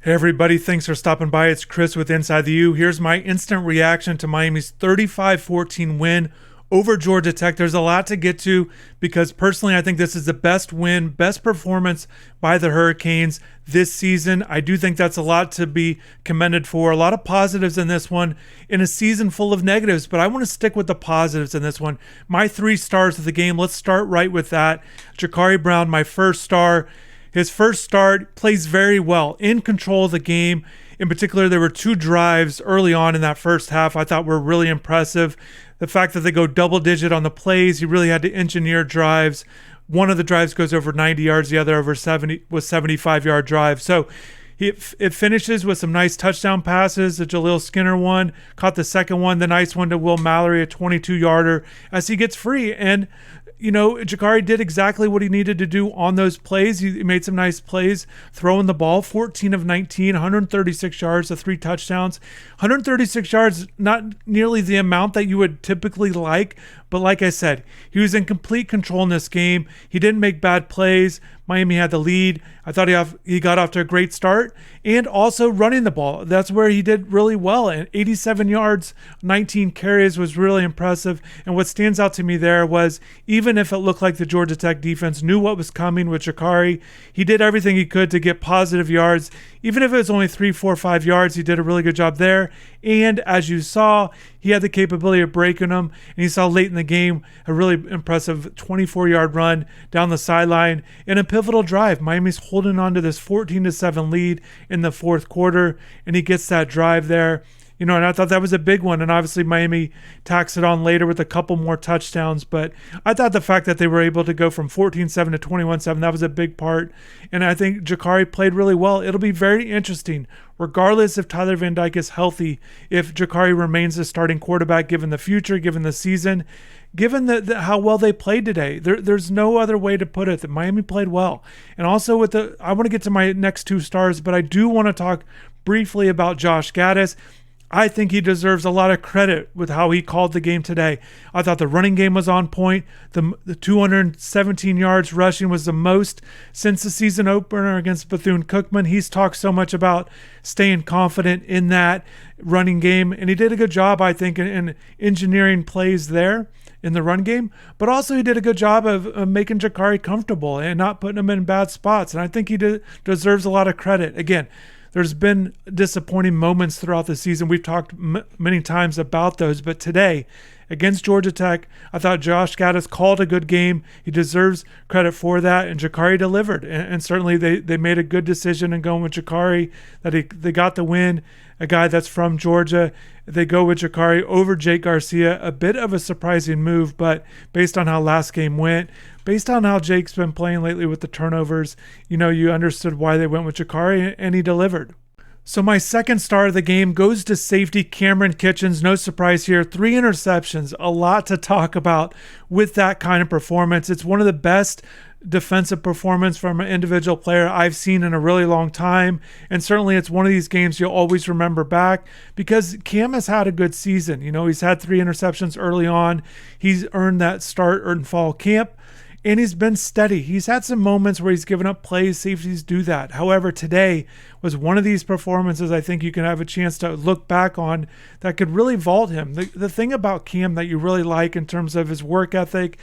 Hey everybody, thanks for stopping by. It's Chris with Inside the U. Here's my instant reaction to Miami's 35-14 win over Georgia Tech. There's a lot to get to because personally I think this is the best win, best performance by the Hurricanes this season. I do think that's a lot to be commended for. A lot of positives in this one in a season full of negatives, but I want to stick with the positives in this one. My 3 stars of the game, let's start right with that. Jakari Brown, my first star. His first start, plays very well, in control of the game. In particular, there were 2 drives early on in that first half I thought were really impressive. The fact that they go double digit on the plays, he really had to engineer drives. One of the drives goes over 90 yards, the other over 70 was 75-yard drive. So it finishes with some nice touchdown passes. The Jaleel Skinner one, caught the second one, the nice one to Will Mallory, a 22-yarder, as he gets free. And Jakari did exactly what he needed to do on those plays. He made some nice plays throwing the ball, 14 of 19, 136 yards, the 3 touchdowns. 136 yards, not nearly the amount that you would typically like, but like I said, he was in complete control in this game. He didn't make bad plays. Miami had the lead. I thought he got off to a great start, and also running the ball. That's where he did really well. And 87 yards, 19 carries was really impressive. And what stands out to me there was, even if it looked like the Georgia Tech defense knew what was coming with Jakari, he did everything he could to get positive yards. Even if it was only 3, 4, 5 yards, he did a really good job there. And as you saw, he had the capability of breaking them. And you saw late in the game a really impressive 24-yard run down the sideline in a pivotal drive. Miami's holding on to this 14-7 lead in the fourth quarter, and he gets that drive there. And I thought that was a big one. And obviously Miami tacks it on later with a couple more touchdowns. But I thought the fact that they were able to go from 14-7 to 21-7, that was a big part. And I think Jakari played really well. It'll be very interesting, regardless if Tyler Van Dyke is healthy, if Jakari remains the starting quarterback, given the future, given the season, given how well they played today. There's no other way to put it, that Miami played well. And also I want to get to my next 2 stars, but I do want to talk briefly about Josh Gaddis. I think he deserves a lot of credit with how he called the game today. I thought the running game was on point. The 217 yards rushing was the most since the season opener against Bethune-Cookman. He's talked so much about staying confident in that running game, and he did a good job, I think, in engineering plays there in the run game. But also he did a good job of making Jakari comfortable and not putting him in bad spots, and I think he deserves a lot of credit. Again, there's been disappointing moments throughout the season. We've talked many times about those, but today against Georgia Tech, I thought Josh Gaddis called a good game. He deserves credit for that, and Jakari delivered. And certainly they made a good decision in going with Jakari, that they got the win, a guy that's from Georgia. They go with Jakari over Jake Garcia, a bit of a surprising move, but based on how last game went, based on how Jake's been playing lately with the turnovers, you understood why they went with Jakari, and he delivered. So my second star of the game goes to safety Cameron Kitchens. No surprise here. 3 interceptions, a lot to talk about with that kind of performance. It's one of the best defensive performance from an individual player I've seen in a really long time. And certainly it's one of these games you'll always remember back, because Cam has had a good season. He's had 3 interceptions early on. He's earned that start in fall camp, and he's been steady. He's had some moments where he's given up plays. Safeties do that. However, today was one of these performances I think you can have a chance to look back on that could really vault him. The thing about Cam that you really like in terms of his work ethic,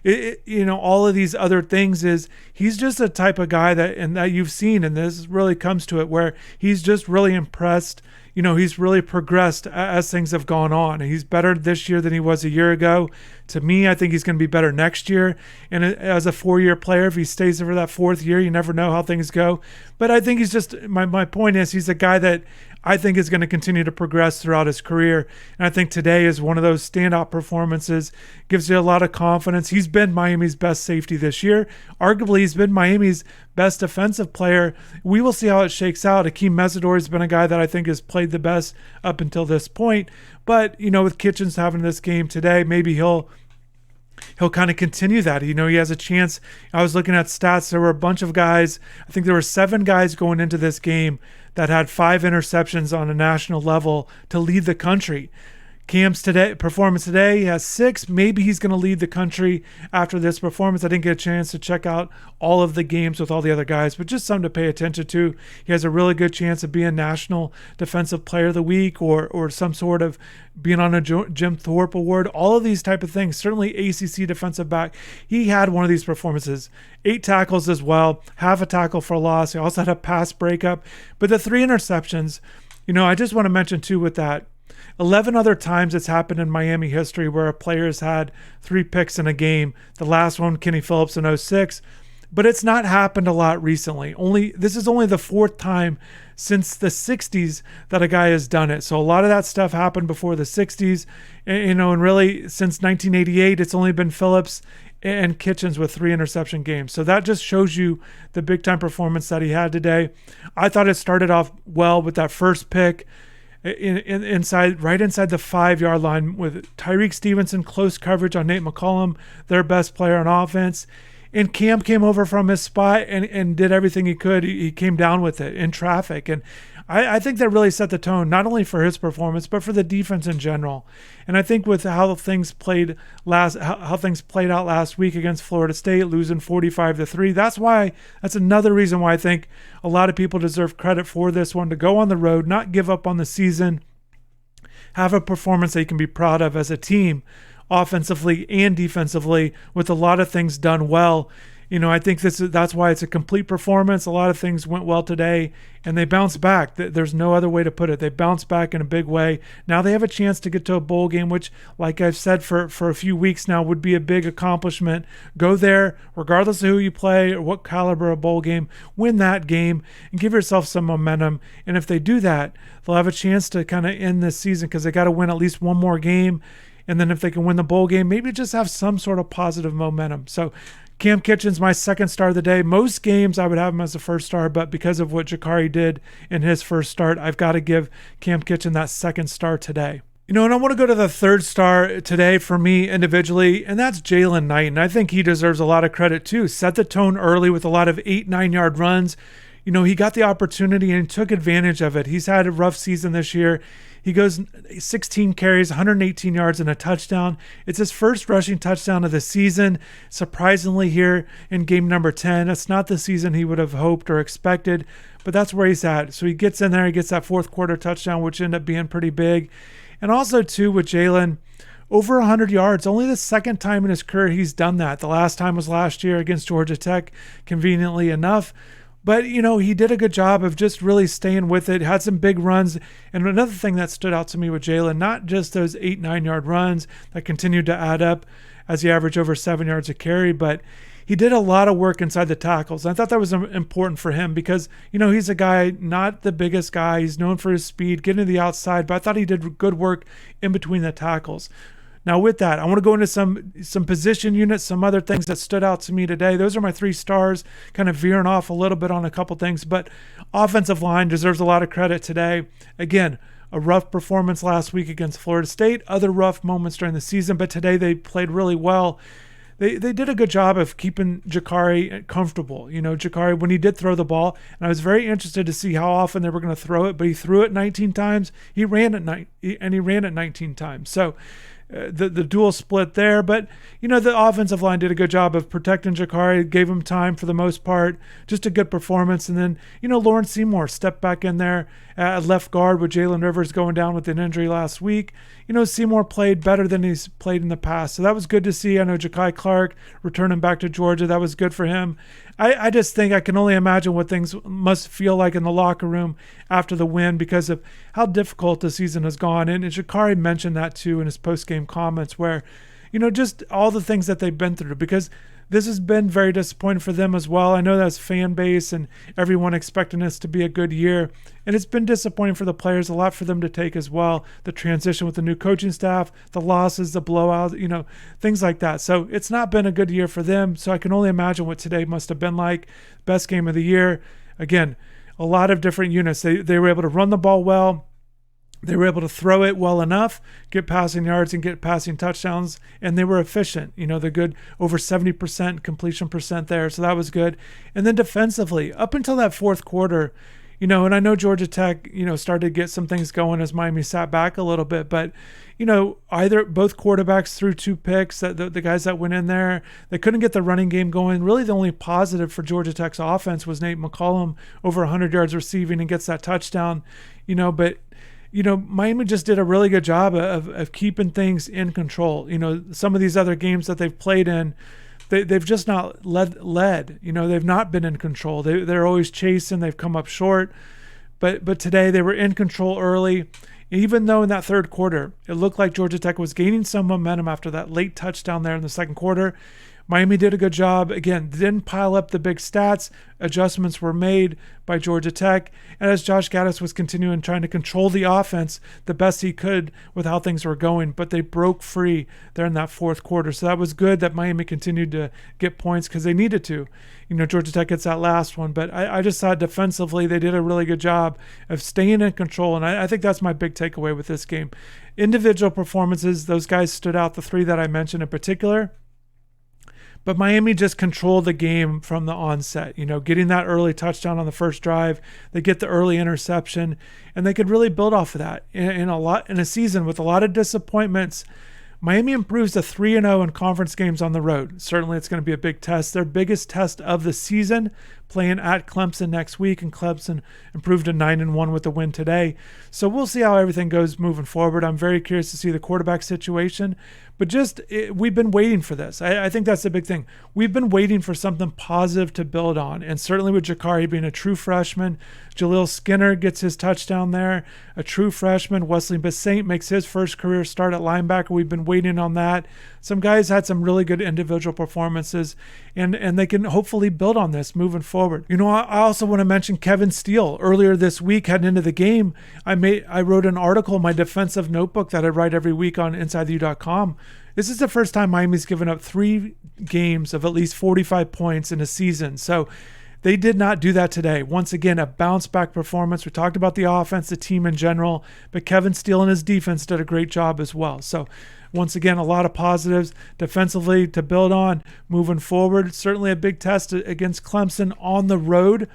all of these other things, is he's just a type of guy that you've seen, and this really comes to it, where he's just really impressed. He's really progressed as things have gone on. He's better this year than he was a year ago. To me, I think he's going to be better next year. And as a 4-year player, if he stays for that 4th year, you never know how things go. But I think he's just, my point is, he's a guy that I think is going to continue to progress throughout his career. And I think today is one of those standout performances, gives you a lot of confidence. He's been Miami's best safety this year. Arguably, he's been Miami's best defensive player. We will see how it shakes out. Akeem Mesidor has been a guy that I think has played the best up until this point. But, with Kitchens having this game today, maybe he'll kind of continue that. He has a chance. I was looking at stats. There were a bunch of guys. I think there were 7 guys going into this game that had 5 interceptions on a national level to lead the country. Cam's performance today, he has 6. Maybe he's going to lead the country after this performance. I didn't get a chance to check out all of the games with all the other guys, but just something to pay attention to. He has a really good chance of being National Defensive Player of the Week or some sort of being on a Jim Thorpe Award. All of these type of things. Certainly ACC defensive back. He had one of these performances. 8 tackles as well. Half a tackle for a loss. He also had a pass breakup. But the 3 interceptions, I just want to mention too with that, 11 other times it's happened in Miami history where a player has had 3 picks in a game. The last one, Kenny Phillips in 2006. But it's not happened a lot recently. This is only the 4th time since the 60s that a guy has done it. So a lot of that stuff happened before the 60s. And really since 1988, it's only been Phillips and Kitchens with 3 interception games. So that just shows you the big time performance that he had today. I thought it started off well with that first pick. Right inside the 5-yard line with Tyreek Stevenson, close coverage on Nate McCollum, their best player on offense. And Cam came over from his spot and did everything he could. He came down with it in traffic. And I think that really set the tone, not only for his performance, but for the defense in general. And I think with how things played out last week against Florida State, losing 45-3, that's another reason why I think a lot of people deserve credit for this one, to go on the road, not give up on the season, have a performance that you can be proud of as a team, offensively and defensively, with a lot of things done well. I think that's why it's a complete performance. A lot of things went well today, and they bounced back. There's no other way to put it. They bounced back in a big way. Now they have a chance to get to a bowl game, which, like I've said for a few weeks now, would be a big accomplishment. Go there, regardless of who you play or what caliber of bowl game, win that game and give yourself some momentum. And if they do that, they'll have a chance to kind of end this season, because they got to win at least one more game. And then if they can win the bowl game, maybe just have some sort of positive momentum. So Cam Kitchens, my second star of the day. Most games I would have him as a first star, but because of what Jakari did in his first start, I've got to give Cam Kitchen that second star today. And I want to go to the third star today for me individually, and that's Jalen Knight. And I think he deserves a lot of credit too. Set the tone early with a lot of 8-9-yard runs. He got the opportunity and took advantage of it. He's had a rough season this year. He goes 16 carries, 118 yards, and a touchdown. It's his first rushing touchdown of the season, surprisingly, here in game number 10. It's not the season he would have hoped or expected, but that's where he's at. So he gets in there, he gets that 4th quarter touchdown, which ended up being pretty big. And also, too, with Jalen, over 100 yards. Only the 2nd time in his career he's done that. The last time was last year against Georgia Tech, conveniently enough. But, he did a good job of just really staying with it, had some big runs. And another thing that stood out to me with Jalen, not just those 8-9-yard runs that continued to add up as he averaged over 7 yards a carry, but he did a lot of work inside the tackles. And I thought that was important for him because, he's a guy, not the biggest guy. He's known for his speed, getting to the outside, but I thought he did good work in between the tackles. Now with that, I want to go into some position units, some other things that stood out to me today. Those are my 3 stars, kind of veering off a little bit on a couple things, but offensive line deserves a lot of credit today. Again, a rough performance last week against Florida State, other rough moments during the season, but today they played really well. They did a good job of keeping Jakari comfortable. Jakari, when he did throw the ball, and I was very interested to see how often they were going to throw it, but he threw it 19 times. He ran it 19 times. So the dual split there, but the offensive line did a good job of protecting Jakari, gave him time for the most part, just a good performance. And then Lawrence Seymour stepped back in there at left guard with Jalen Rivers going down with an injury last week. Seymour played better than he's played in the past, so that was good to see. I know Ja'Kai Clark returning back to Georgia, that was good for him. I just think I can only imagine what things must feel like in the locker room after the win because of how difficult the season has gone. And Jakari mentioned that too in his post-game comments where, just all the things that they've been through, because this has been very disappointing for them as well. I know that's fan base and everyone expecting this to be a good year. And it's been disappointing for the players, a lot for them to take as well. The transition with the new coaching staff, the losses, the blowout, things like that. So it's not been a good year for them. So I can only imagine what today must have been like. Best game of the year. Again, a lot of different units. They were able to run the ball well. They were able to throw it well enough, get passing yards and get passing touchdowns, and they were efficient. They're good, over 70% completion percent there, so that was good. And then defensively, up until that 4th quarter, And I know Georgia Tech, started to get some things going as Miami sat back a little bit, but both quarterbacks threw 2 picks. That the guys that went in there, they couldn't get the running game going. Really, the only positive for Georgia Tech's offense was Nate McCollum, over 100 yards receiving and gets that touchdown. But Miami just did a really good job of keeping things in control. Some of these other games that they've played in, they've just not led. They've not been in control. They're always chasing. They've come up short. But today they were in control early. Even though in that third quarter, it looked like Georgia Tech was gaining some momentum after that late touchdown there in the second quarter, Miami did a good job. Again, didn't pile up the big stats. Adjustments were made by Georgia Tech. And as Josh Gaddis was continuing trying to control the offense the best he could with how things were going, but they broke free there in that fourth quarter. So that was good that Miami continued to get points because they needed to. Georgia Tech gets that last one. But I just thought defensively they did a really good job of staying in control. And I think that's my big takeaway with this game. Individual performances, those guys stood out, the 3 that I mentioned in particular. But Miami just controlled the game from the onset, getting that early touchdown on the first drive. They get the early interception, and they could really build off of that. In a season with a lot of disappointments, Miami improves to 3-0 in conference games on the road. Certainly it's going to be a big test. Their biggest test of the season, playing at Clemson next week, and Clemson improved to 9-1 with the win today. So we'll see how everything goes moving forward. I'm very curious to see the quarterback situation. But we've been waiting for this. I think that's the big thing. We've been waiting for something positive to build on. And certainly with Jakari being a true freshman, Jaleel Skinner gets his touchdown there, a true freshman. Wesley Basaint makes his first career start at linebacker. We've been waiting on that. Some guys had some really good individual performances, and they can hopefully build on this moving forward. I also want to mention Kevin Steele. Earlier this week, heading into the game, I wrote an article in my defensive notebook that I write every week on InsideTheU.com. This is the first time Miami's given up 3 games of at least 45 points in a season. So they did not do that today. Once again, a bounce-back performance. We talked about the offense, the team in general, but Kevin Steele and his defense did a great job as well. So once again, a lot of positives defensively to build on moving forward. Certainly a big test against Clemson on the road,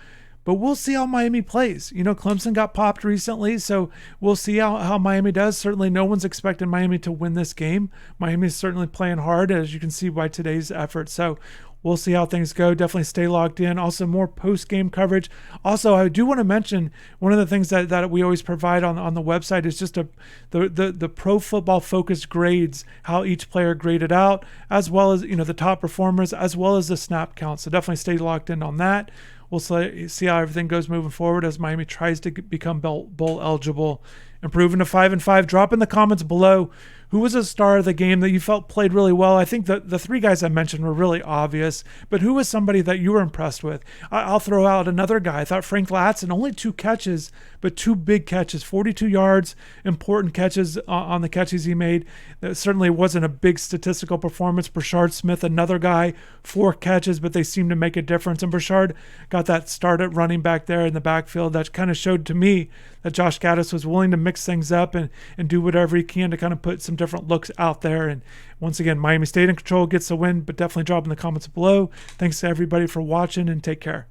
but we'll see how Miami plays. Clemson got popped recently, so we'll see how Miami does. Certainly no one's expecting Miami to win this game. Miami's certainly playing hard, as you can see by today's effort. So we'll see how things go. Definitely stay locked in. Also, more post-game coverage. Also, I do want to mention one of the things that we always provide on the website is just the pro football focused grades, how each player graded out, as well as the top performers, as well as the snap count. So definitely stay locked in on that. We'll see how everything goes moving forward as Miami tries to become bowl eligible. Improving to 5-5. Drop in the comments below who was a star of the game that you felt played really well. I think the 3 guys I mentioned were really obvious, but who was somebody that you were impressed with? I'll throw out another guy. I thought Frank Latson, only 2 catches, but 2 big catches, 42 yards, important catches on the catches he made. That certainly wasn't a big statistical performance. Brashard Smith, another guy, 4 catches, but they seemed to make a difference. And Brashard got that start at running back there in the backfield. That kind of showed to me that Josh Gaddis was willing to mix things up and do whatever he can to kind of put some different looks out there. And once again, Miami stayed in control, gets the win, but definitely drop in the comments below. Thanks to everybody for watching, and take care.